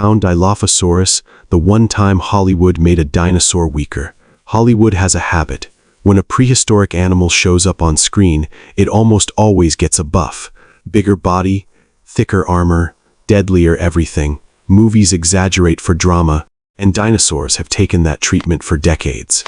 pound Dilophosaurus, the one time Hollywood made a dinosaur weaker. Hollywood has a habit. When a prehistoric animal shows up on screen, it almost always gets a buff. Bigger body, thicker armor, deadlier everything. Movies exaggerate for drama, and dinosaurs have taken that treatment for decades.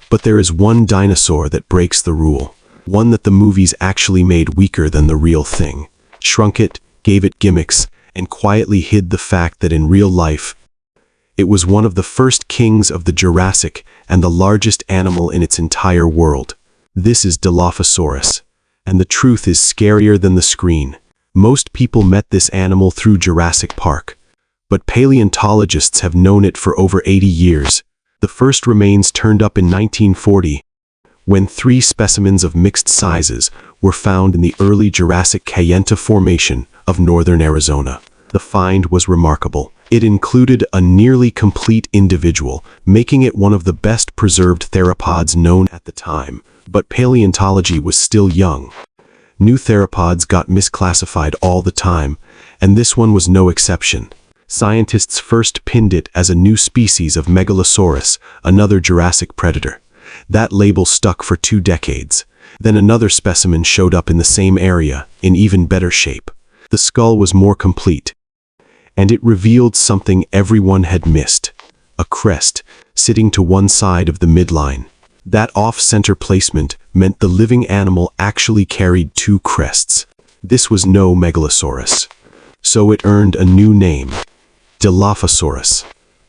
But there is one dinosaur that breaks the rule. One that the movies actually made weaker than the real thing. Shrunk it, gave it gimmicks, and quietly hid the fact that in real life, it was one of the first kings of the Jurassic and the largest animal in its entire world. This is Dilophosaurus. And the truth is scarier than the screen. Most people met this animal through Jurassic Park. But paleontologists have known it for over 80 years. The first remains turned up in 1940, when 3 specimens of mixed sizes were found in the early Jurassic Kayenta Formation of northern Arizona. The find was remarkable. It included a nearly complete individual, making it one of the best preserved theropods known at the time. But paleontology was still young. New theropods got misclassified all the time, and this one was no exception. Scientists first pinned it as a new species of Megalosaurus, another Jurassic predator. That label stuck for 2 decades. Then another specimen showed up in the same area, in even better shape. The skull was more complete, and it revealed something everyone had missed. A crest, sitting to one side of the midline. That off-center placement meant the living animal actually carried 2 crests. This was no Megalosaurus. So it earned a new name, Dilophosaurus,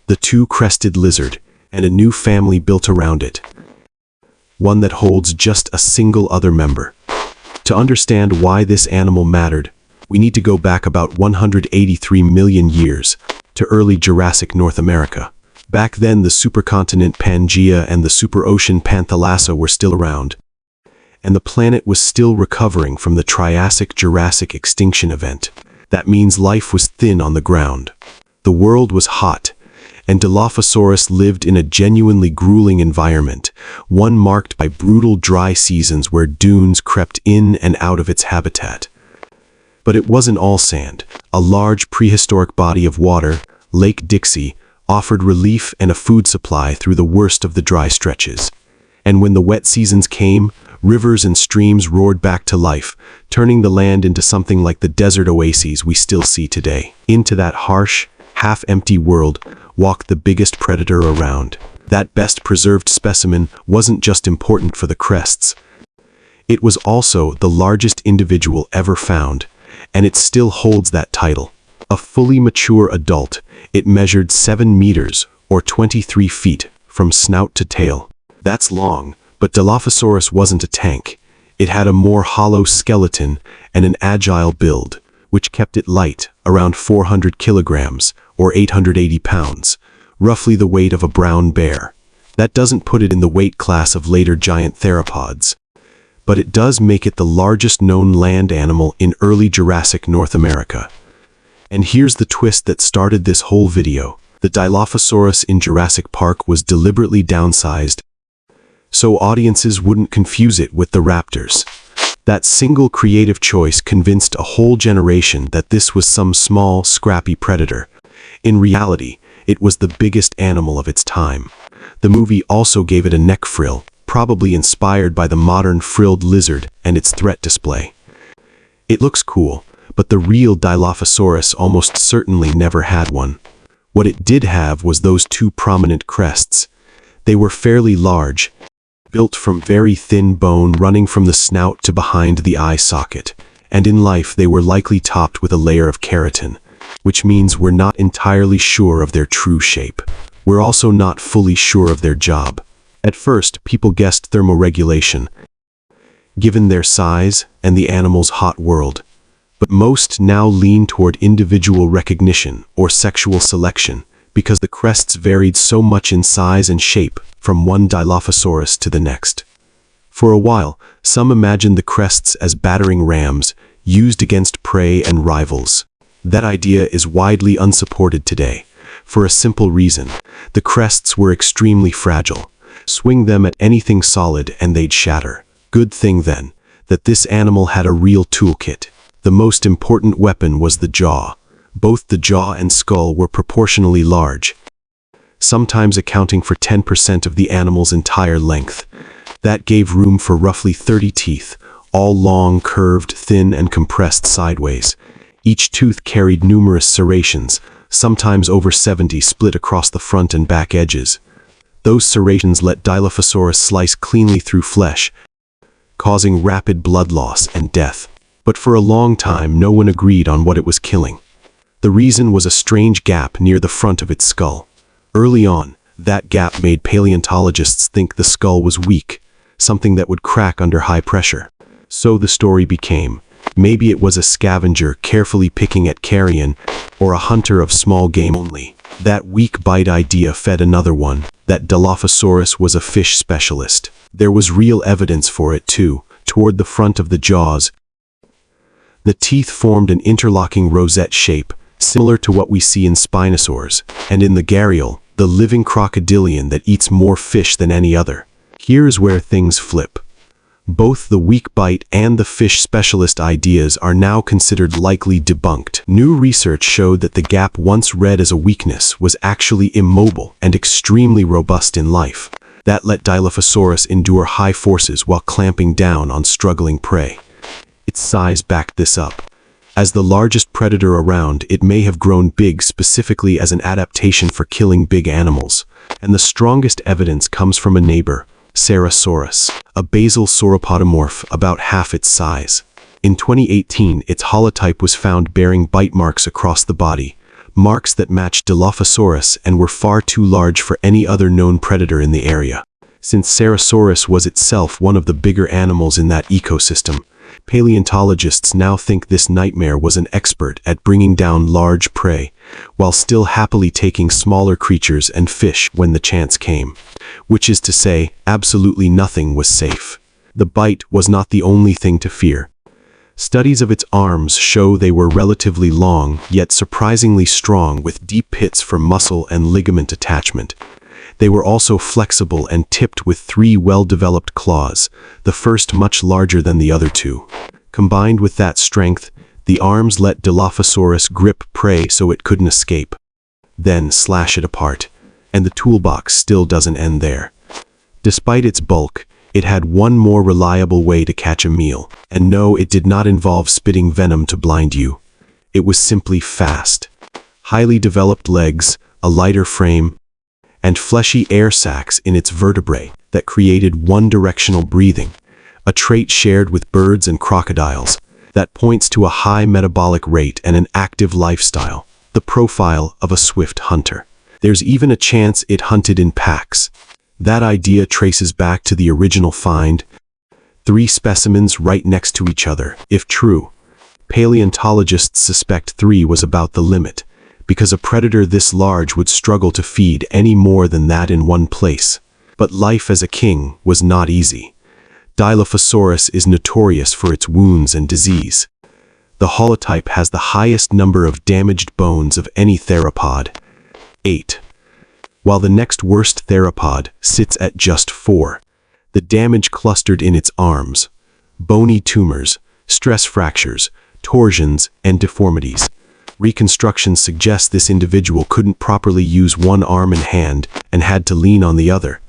the 2-crested lizard, and a new family built around it. One that holds just a single other member. To understand why this animal mattered, we need to go back about 183 million years to early Jurassic North America. Back then, the supercontinent Pangaea and the superocean Panthalassa were still around, and the planet was still recovering from the Triassic-Jurassic extinction event. That means life was thin on the ground. The world was hot, and Dilophosaurus lived in a genuinely grueling environment, one marked by brutal dry seasons where dunes crept in and out of its habitat. But it wasn't all sand. A large prehistoric body of water, Lake Dixie, offered relief and a food supply through the worst of the dry stretches. And when the wet seasons came, rivers and streams roared back to life, turning the land into something like the desert oases we still see today. Into that harsh, half-empty world walked the biggest predator around. That best-preserved specimen wasn't just important for the crests. It was also the largest individual ever found, and it still holds that title. A fully mature adult, it measured 7 meters, or 23 feet, from snout to tail. That's long, but Dilophosaurus wasn't a tank. It had a more hollow skeleton and an agile build, which kept it light, around 400 kilograms, or 880 pounds, roughly the weight of a brown bear. That doesn't put it in the weight class of later giant theropods, but it does make it the largest known land animal in early Jurassic North America. And here's the twist that started this whole video. The Dilophosaurus in Jurassic Park was deliberately downsized, so audiences wouldn't confuse it with the raptors. That single creative choice convinced a whole generation that this was some small, scrappy predator. In reality, it was the biggest animal of its time. The movie also gave it a neck frill, probably inspired by the modern frilled lizard and its threat display. It looks cool, but the real Dilophosaurus almost certainly never had one. What it did have was those 2 prominent crests. They were fairly large, built from very thin bone running from the snout to behind the eye socket, and in life they were likely topped with a layer of keratin, which means we're not entirely sure of their true shape. We're also not fully sure of their job. At first, people guessed thermoregulation, given their size and the animal's hot world. But most now lean toward individual recognition or sexual selection, because the crests varied so much in size and shape from one Dilophosaurus to the next. For a while, some imagined the crests as battering rams used against prey and rivals. That idea is widely unsupported today, for a simple reason. The crests were extremely fragile. Swing them at anything solid and they'd shatter. Good thing then, that this animal had a real toolkit. The most important weapon was the jaw. Both the jaw and skull were proportionally large, sometimes accounting for 10% of the animal's entire length. That gave room for roughly 30 teeth, all long, curved, thin, and compressed sideways. Each tooth carried numerous serrations, sometimes over 70 split across the front and back edges. Those serrations let Dilophosaurus slice cleanly through flesh, causing rapid blood loss and death. But for a long time, no one agreed on what it was killing. The reason was a strange gap near the front of its skull. Early on, that gap made paleontologists think the skull was weak, something that would crack under high pressure. So the story became, maybe it was a scavenger carefully picking at carrion, or a hunter of small game only. That weak bite idea fed another one, that Dilophosaurus was a fish specialist. There was real evidence for it too. Toward the front of the jaws, the teeth formed an interlocking rosette shape, similar to what we see in spinosaurs, and in the gharial, the living crocodilian that eats more fish than any other. Here's where things flip. Both the weak bite and the fish specialist ideas are now considered likely debunked. New research showed that the gap once read as a weakness was actually immobile and extremely robust in life. That let Dilophosaurus endure high forces while clamping down on struggling prey. Its size backed this up. As the largest predator around, it may have grown big specifically as an adaptation for killing big animals. And the strongest evidence comes from a neighbor, Ceratosaurus, a basal sauropodomorph about half its size. In 2018, its holotype was found bearing bite marks across the body, marks that matched Dilophosaurus and were far too large for any other known predator in the area. Since Ceratosaurus was itself one of the bigger animals in that ecosystem, paleontologists now think this nightmare was an expert at bringing down large prey, while still happily taking smaller creatures and fish when the chance came. Which is to say, absolutely nothing was safe. The bite was not the only thing to fear. Studies of its arms show they were relatively long, yet surprisingly strong, with deep pits for muscle and ligament attachment. They were also flexible and tipped with 3 well-developed claws, the first much larger than the other 2. Combined with that strength, the arms let Dilophosaurus grip prey so it couldn't escape, then slash it apart. And the toolbox still doesn't end there. Despite its bulk, it had one more reliable way to catch a meal. And no, it did not involve spitting venom to blind you. It was simply fast. Highly developed legs, a lighter frame, and fleshy air sacs in its vertebrae that created one-directional breathing, a trait shared with birds and crocodiles that points to a high metabolic rate and an active lifestyle, the profile of a swift hunter. There's even a chance it hunted in packs. That idea traces back to the original find, 3 specimens right next to each other. If true, paleontologists suspect 3 was about the limit, because a predator this large would struggle to feed any more than that in one place. But life as a king was not easy. Dilophosaurus is notorious for its wounds and disease. The holotype has the highest number of damaged bones of any theropod, 8, while the next worst theropod sits at just 4. The damage clustered in its arms, bony tumors, stress fractures, torsions, and deformities. Reconstruction suggests this individual couldn't properly use one arm and hand and had to lean on the other.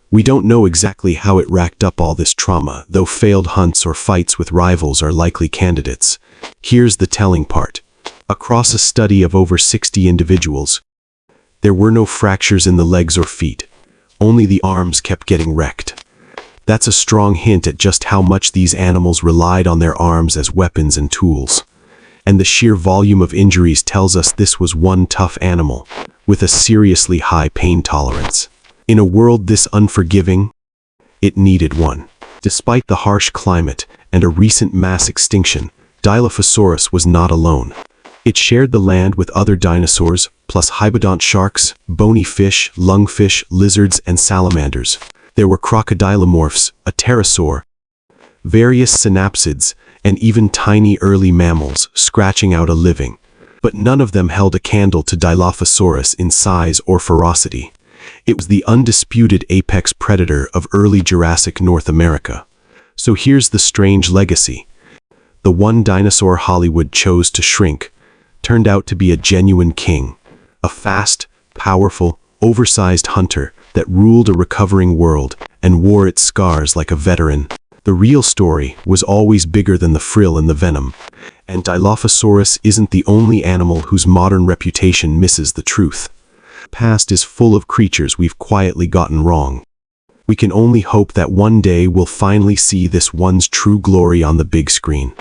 We don't know exactly how it racked up all this trauma, though failed hunts or fights with rivals are likely candidates. Here's the telling part. Across a study of over 60 individuals, there were no fractures in the legs or feet. Only the arms kept getting wrecked. That's a strong hint at just how much these animals relied on their arms as weapons and tools. And the sheer volume of injuries tells us this was one tough animal, with a seriously high pain tolerance. In a world this unforgiving, it needed one. Despite the harsh climate and a recent mass extinction, Dilophosaurus was not alone. It shared the land with other dinosaurs, plus hybodont sharks, bony fish, lungfish, lizards, and salamanders. There were crocodilomorphs, a pterosaur, various synapsids, and even tiny early mammals scratching out a living. But none of them held a candle to Dilophosaurus in size or ferocity. It was the undisputed apex predator of early Jurassic North America. So here's the strange legacy. The one dinosaur Hollywood chose to shrink, turned out to be a genuine king. A fast, powerful, oversized hunter that ruled a recovering world and wore its scars like a veteran. The real story was always bigger than the frill and the venom, and Dilophosaurus isn't the only animal whose modern reputation misses the truth. The past is full of creatures we've quietly gotten wrong. We can only hope that one day we'll finally see this one's true glory on the big screen.